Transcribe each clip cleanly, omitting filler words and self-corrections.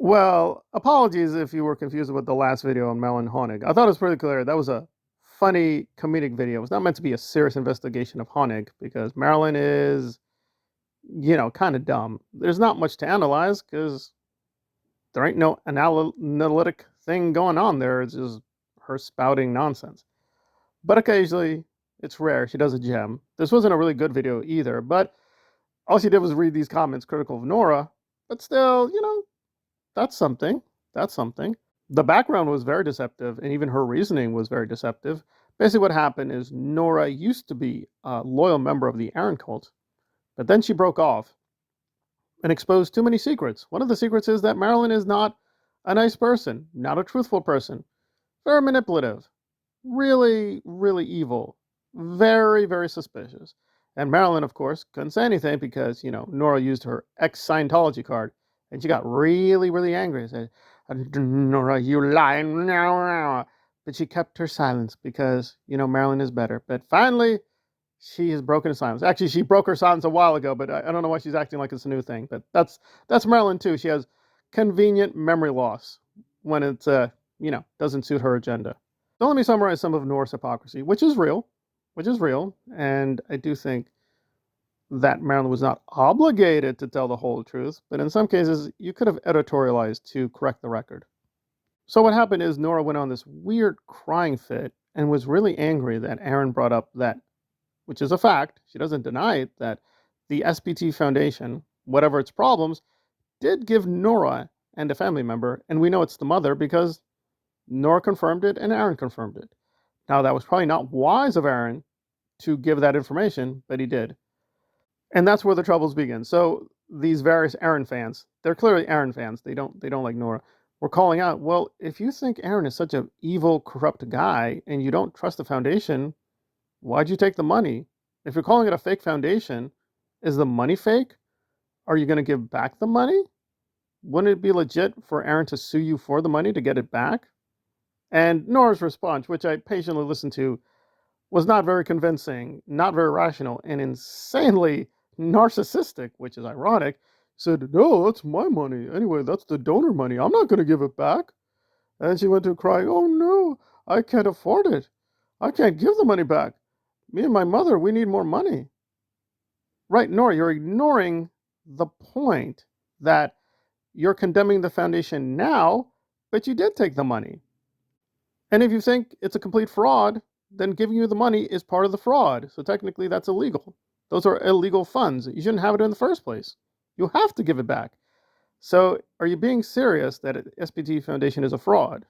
Well, apologies if you were confused with the last video on Melon Honig. I thought it was pretty clear. That was a funny comedic video. It's not meant to be a serious investigation of Honig because Marilyn is, kind of dumb. There's not much to analyze because there ain't no analytic thing going on there. It's just her spouting nonsense. But occasionally, it's rare. She does a gem. This wasn't a really good video either, but all she did was read these comments critical of Nora. But still, that's something. That's something. The background was very deceptive, and even her reasoning was very deceptive. Basically, what happened is Nora used to be a loyal member of the Aaron cult, but then she broke off and exposed too many secrets. One of the secrets is that Marilyn is not a nice person, not a truthful person, very manipulative, really, really evil, very, very suspicious. And Marilyn, of course, couldn't say anything because, Nora used her ex-Scientology card, and she got really, really angry and said, Nora, you lying. But she kept her silence because, Marilyn is better. But finally, she has broken silence. Actually, she broke her silence a while ago, but I don't know why she's acting like it's a new thing. But that's Marilyn, too. She has convenient memory loss when it, doesn't suit her agenda. So let me summarize some of Nora's hypocrisy, which is real, and I do think that Marilyn was not obligated to tell the whole truth, but in some cases, you could have editorialized to correct the record. So what happened is Nora went on this weird crying fit and was really angry that Aaron brought up that, which is a fact, she doesn't deny it, that the SPT Foundation, whatever its problems, did give Nora and a family member, and we know it's the mother because Nora confirmed it and Aaron confirmed it. Now, that was probably not wise of Aaron to give that information, but he did. And that's where the troubles begin. So these various Aaron fans, they're clearly Aaron fans. They don't like Nora. We're calling out, well, if you think Aaron is such an evil, corrupt guy and you don't trust the foundation, why'd you take the money? If you're calling it a fake foundation, is the money fake? Are you going to give back the money? Wouldn't it be legit for Aaron to sue you for the money to get it back? And Nora's response, which I patiently listened to, was not very convincing, not very rational, and insanely narcissistic, which is ironic. Said, no, that's my money. Anyway, that's the donor money. I'm not going to give it back. And she went to crying, oh no, I can't afford it. I can't give the money back. Me and my mother, we need more money. Right, Nora, you're ignoring the point that you're condemning the foundation now, but you did take the money. And if you think it's a complete fraud, then giving you the money is part of the fraud. So technically that's illegal. Those are illegal funds. You shouldn't have it in the first place. You have to give it back. So are you being serious that SPT Foundation is a fraud?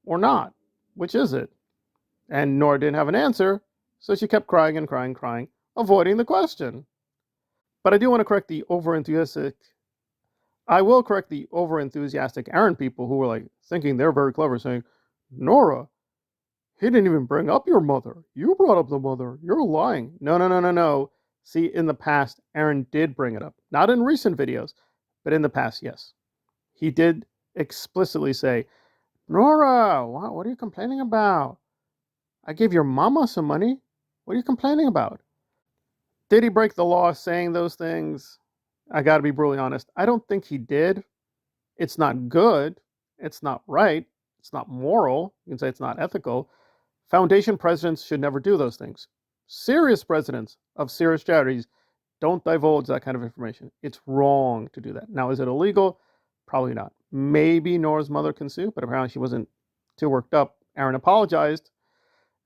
Or not? Which is it? And Nora didn't have an answer, so she kept crying and crying, crying, avoiding the question. But I do want to correct the overenthusiastic. I will correct the overenthusiastic Aaron people who were like thinking they're very clever, saying, Nora, he didn't even bring up your mother. You brought up the mother. You're lying. No, no, no, no, no. See, in the past, Aaron did bring it up. Not in recent videos, but in the past, yes. He did explicitly say, Nora, what are you complaining about? I gave your mama some money. What are you complaining about? Did he break the law saying those things? I got to be brutally honest. I don't think he did. It's not good. It's not right. It's not moral. You can say it's not ethical. Foundation presidents should never do those things. Serious presidents of serious charities don't divulge that kind of information. It's wrong to do that. Now, is it illegal? Probably not. Maybe Nora's mother can sue, but apparently she wasn't too worked up. Aaron apologized,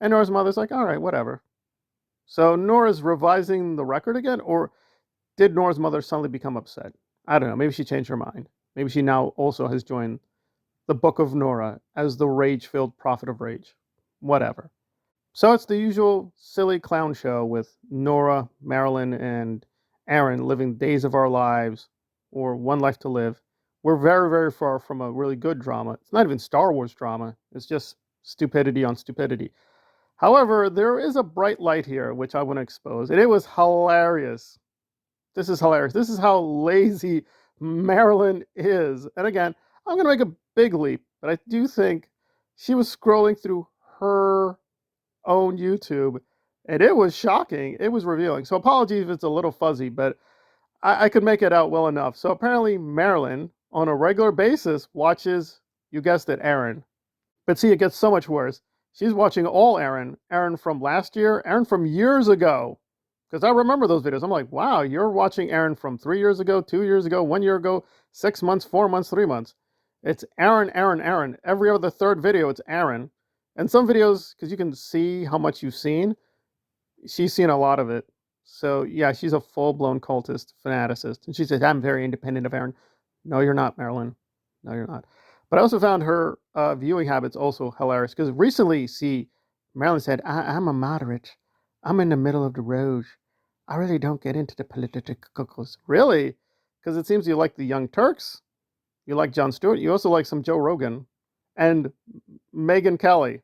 and Nora's mother's like, all right, whatever. So Nora's revising the record again, or did Nora's mother suddenly become upset? I don't know. Maybe she changed her mind. Maybe she now also has joined the Book of Nora as the rage-filled prophet of rage. Whatever. So it's the usual silly clown show with Nora, Marilyn, and Aaron living days of our lives, or One Life to Live. We're very, very far from a really good drama. It's not even Star Wars drama. It's just stupidity on stupidity. However, there is a bright light here, which I want to expose, and it was hilarious. This is hilarious. This is how lazy Marilyn is. And again, I'm going to make a big leap, but I do think she was scrolling through her own YouTube, and it was shocking. It was revealing. So apologies if it's a little fuzzy, but I could make it out well enough. So apparently Marilyn on a regular basis watches, you guessed it, Aaron. But see, it gets so much worse. She's watching all Aaron. Aaron from last year, Aaron from years ago. Because I remember those videos. I'm like, wow, you're watching Aaron from 3 years ago, 2 years ago, 1 year ago, 6 months, 4 months, 3 months. It's Aaron, Aaron, Aaron. Every other third video, it's Aaron. And some videos, because you can see how much you've seen, she's seen a lot of it. So yeah, she's a full-blown cultist, fanaticist. And she says, I'm very independent of Aaron. No, you're not, Marilyn. No, you're not. But I also found her viewing habits also hilarious. Because recently, see, Marilyn said, I'm a moderate. I'm in the middle of the road. I really don't get into the politicals. Really? Because it seems you like the Young Turks. You like Jon Stewart. You also like some Joe Rogan. And Megyn Kelly.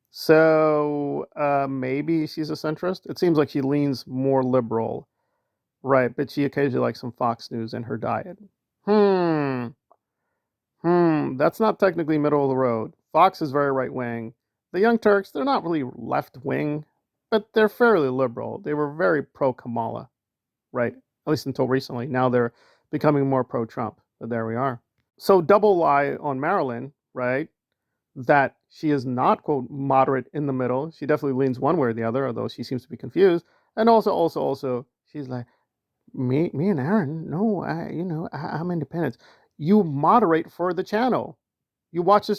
So maybe she's a centrist. It seems like she leans more liberal, right? But she occasionally likes some Fox News in her diet. That's not technically middle of the road. Fox is very right wing. The Young Turks, they're not really left wing, but they're fairly liberal. They were very pro Kamala, right? At least until recently. Now they're becoming more pro Trump. But there we are. So double lie on Marilyn, right? That she is not, quote, moderate in the middle. She definitely leans one way or the other, although she seems to be confused. And also, she's like, me and Aaron, no, I'm independent. You moderate for the channel. You watch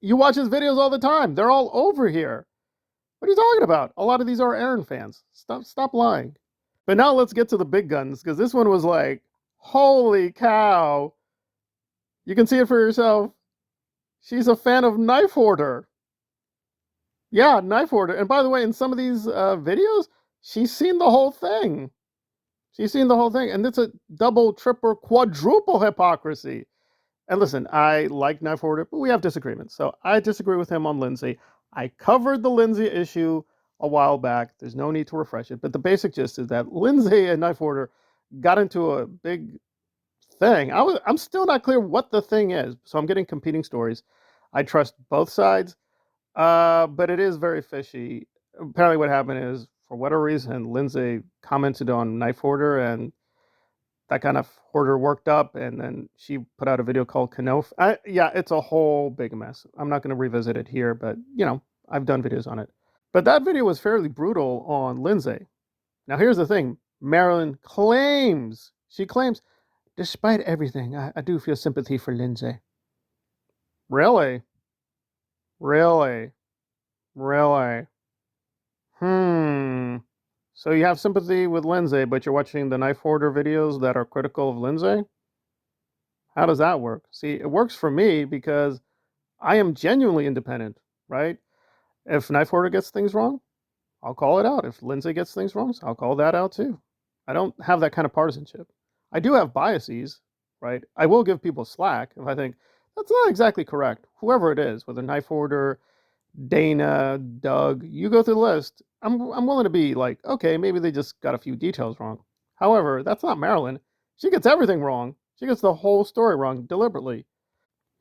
you watch his videos all the time. They're all over here. What are you talking about? A lot of these are Aaron fans. Stop lying. But now let's get to the big guns, because this one was like, holy cow. You can see it for yourself. She's a fan of Knife Hoarder. Yeah, Knife Hoarder. And by the way, in some of these videos, she's seen the whole thing. She's seen the whole thing. And it's a double, triple, quadruple hypocrisy. And listen, I like Knife Hoarder, but we have disagreements. So I disagree with him on Lindsay. I covered the Lindsay issue a while back. There's no need to refresh it. But the basic gist is that Lindsay and Knife Hoarder got into a big thing. I'm still not clear what the thing is. So I'm getting competing stories. I trust both sides. But it is very fishy. Apparently what happened is, for whatever reason, Lindsay commented on Knife Hoarder, and that kind of Hoarder worked up, and then she put out a video called Kanof. Yeah, it's a whole big mess. I'm not going to revisit it here, but, I've done videos on it. But that video was fairly brutal on Lindsay. Now, here's the thing. Marilyn she claims, despite everything, I do feel sympathy for Lindsay. Really? Really? Really? So you have sympathy with Lindsay, but you're watching the Knife Hoarder videos that are critical of Lindsay? How does that work? See, it works for me because I am genuinely independent, right? If Knife Hoarder gets things wrong, I'll call it out. If Lindsay gets things wrong, I'll call that out too. I don't have that kind of partisanship. I do have biases, right? I will give people slack if I think that's not exactly correct. Whoever it is, whether Knife Hoarder, Dana, Doug, you go through the list. I'm willing to be like, okay, maybe they just got a few details wrong. However, that's not Marilyn. She gets everything wrong. She gets the whole story wrong deliberately.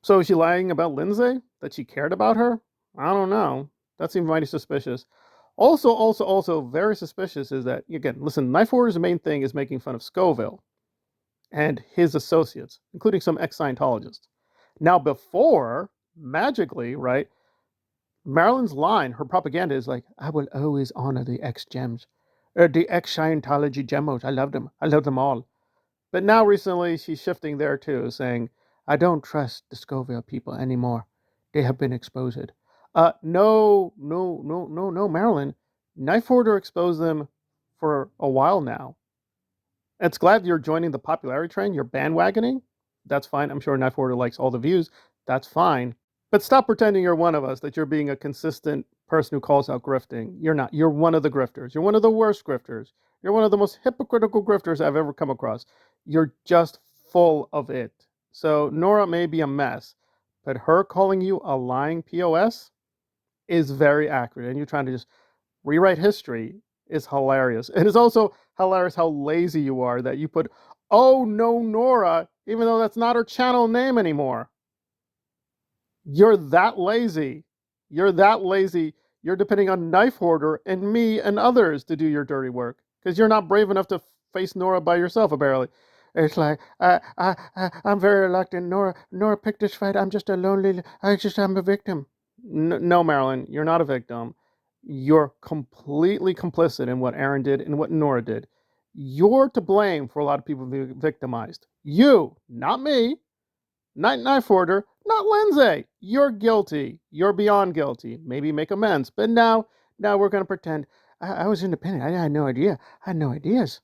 So is she lying about Lindsay? That she cared about her? I don't know. That seems mighty suspicious. Also, very suspicious is that, again, listen, Knife Hoarder's main thing is making fun of Scoville and his associates, including some ex-Scientologists. Now, before, magically, right, Marilyn's line, her propaganda is like, I will always honor the ex-gems. The ex-Scientology gemos. I love them. I love them all. But now recently she's shifting there too, saying, I don't trust the Scoville people anymore. They have been exposed. No, Marilyn. Knife Hoarder exposed them for a while now. It's glad you're joining the popularity train. You're bandwagoning. That's fine. I'm sure Knife Hoarder likes all the views. That's fine. But stop pretending you're one of us, that you're being a consistent person who calls out grifting. You're not. You're one of the grifters. You're one of the worst grifters. You're one of the most hypocritical grifters I've ever come across. You're just full of it. So Nora may be a mess, but her calling you a lying POS is very accurate. And you're trying to just rewrite history is hilarious. And it's also hilarious how lazy you are that you put, oh no, Nora, even though that's not her channel name anymore. You're that lazy. You're that lazy. You're depending on Knife Hoarder and me and others to do your dirty work because you're not brave enough to face Nora by yourself, apparently. It's like I'm very reluctant. Nora picked this fight. I'm just a lonely. I'm a victim. No, Marilyn, you're not a victim. You're completely complicit in what Aaron did and what Nora did. You're to blame for a lot of people being victimized. You, not me, not Knife Order, not Lindsay. You're guilty. You're beyond guilty. Maybe make amends. But now we're gonna pretend I was independent. I had no idea. I had no ideas.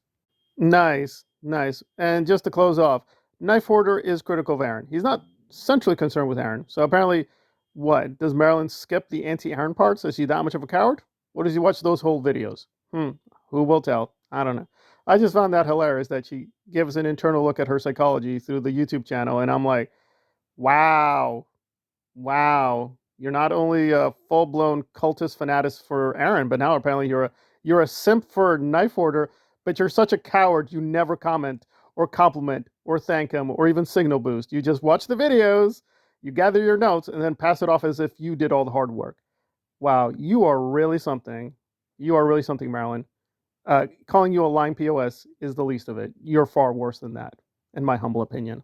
Nice, nice. And just to close off, Knife Order is critical of Aaron. He's not centrally concerned with Aaron. So apparently, what? Does Marilyn skip the anti-Aaron parts? Is she that much of a coward? Or does he watch those whole videos? Who will tell? I don't know. I just found that hilarious that she gives an internal look at her psychology through the YouTube channel, and I'm like, wow, wow. You're not only a full-blown cultist fanatic for Aaron, but now apparently you're a simp for Knife Order, but you're such a coward you never comment or compliment or thank him or even signal boost. You just watch the videos, you gather your notes, and then pass it off as if you did all the hard work. Wow, you are really something. You are really something, Marilyn. Calling you a lying POS is the least of it. You're far worse than that, in my humble opinion.